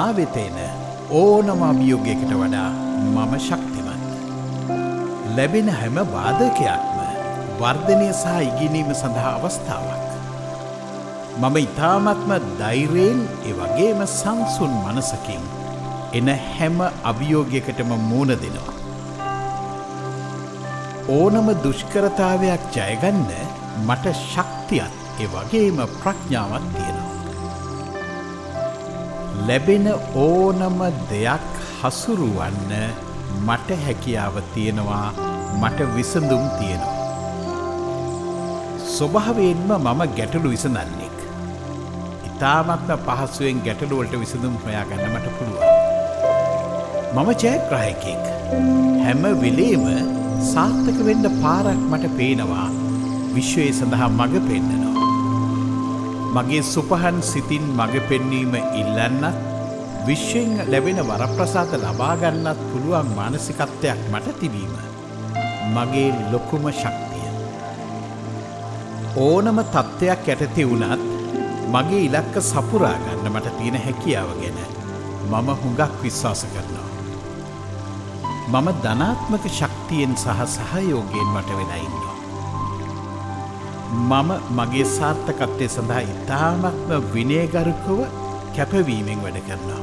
මා වෙත එන ඕනම අභියෝගයකට වඩා මම ශක්තිමත්. ලැබෙන හැම බාධකයක්ම වර්ධනය සහ ඉගෙනීම සඳහා අවස්ථාවක්. මම ඉතාමත්ම ධෛර්යයෙන් එවැගේම සංසුන් මනසකින් එන හැම අභියෝගයකටම මුහුණ දෙනවා. ඕනම දුෂ්කරතාවයක් ජයගන්න මට ශක්තියක් එවැගේම ප්‍රඥාවක් තියෙනවා. ලැබෙන ඕනම දෙයක් හසුරුවන්න මට හැකියාව තියෙනවා, මට විසඳුම් තියෙනවා. ස්වභාවයෙන්ම මම ගැටලු විසඳන්නෙක්. ඉතාමත්ම පහසුවෙන් ගැටලුවලට විසඳුම් හොයාගන්න මට පුළුවන්. මම ජයග්‍රාහකයෙක්. හැම වෙලේම සාර්ථක වෙන්න පාරක් මට පේනවා. විශ්වය සඳහා මඟ පෙන්නනවා. මගේ සුපහන් සිතින් මඟ පෙන්වීම ඉල්ලන්නත්, විශ්වයෙන් ලැබෙන වරප්‍රසාද ලබා ගන්නත් පුළුවන් මානසිකත්වයක් මට තිබීම මගේ ලොකුම ශක්තිය. ඕනම තත්ත්වයක් යටතේ වුණත් මගේ ඉලක්ක සපුරා ගන්න මට තියෙන හැකියාව ගැන මම හුඟක් විශ්වාස කරනවා. මම ධනාත්මක ශක්තියෙන් සහ සහයෝගයෙන් මට වෙලා ඉන්නවා. මම මගේ සාර්ථකත්වය සඳහා ඉතාමත්ම විනයගරුකව කැපවීමෙන් වැඩ කරනවා.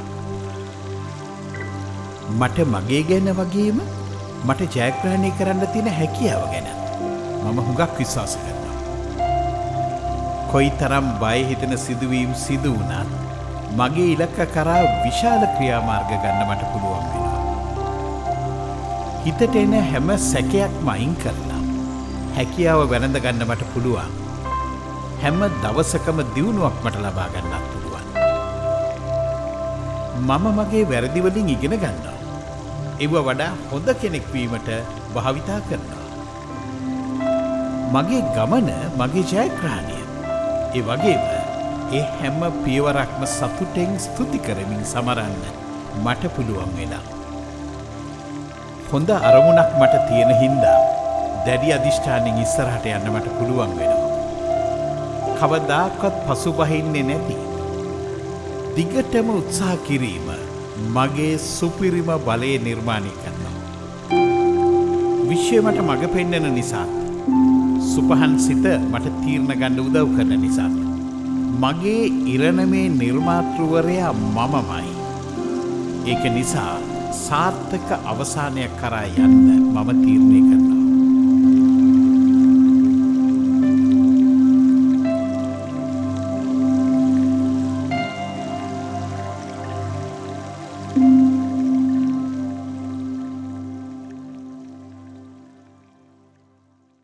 මට මගේ ගැන වගේම මට ජයග්‍රහණය කරන්න තියෙන හැකියාව ගැන මම හුඟක් විශ්වාස කරනවා. කොයි තරම් බය හිතෙන සිදුවීම් සිදු වුණත් මගේ ඉලක්ක කරා විශාල ක්‍රියාමාර්ග ගන්න මට පුළුවන් වෙනවා. හිතට එන හැම සැකයක්ම අයින් කරලා හැකියාව වැළඳ ගන්න මට පුළුවන්. හැම දවසකම දියුණුවක් මට ලබා ගන්නත් පුළුවන්. මම මගේ වැරදි වලින් ඉගෙන ගන්නවා. ඒව වඩා හොඳ කෙනෙක් වීමට භාවිතා කරනවා. මගේ ගමන මගේ ජයග්‍රහණය. ඒ වගේම ඒ හැම පියවරක්ම සතුටෙන් ස්තුති කරමින් සමරන්න මට පුළුවන් වෙලා. හොඳ අරමුණක් මට තියෙන හින්දා දැඩි අධිෂ්ඨානයෙන් ඉස්සරහට යන්න මට පුළුවන් වෙනවා. කවදාකවත් පසුබහින්නේ නැති දිගටම උත්සාහ කිරීම මගේ සුපිරිම බලය නිර්මාණය කරනවා. විශ්වය මට මඟ පෙන්වන නිසා, සුපහන් සිත මට තීරණ ගන්න උදව් කරන නිසා, මගේ ඉරණමේ නිර්මාතෘවරයා මමමයි. ඒක නිසා සාර්ථක අවසානයක් කරා යන්න මම තීරණය කරනවා.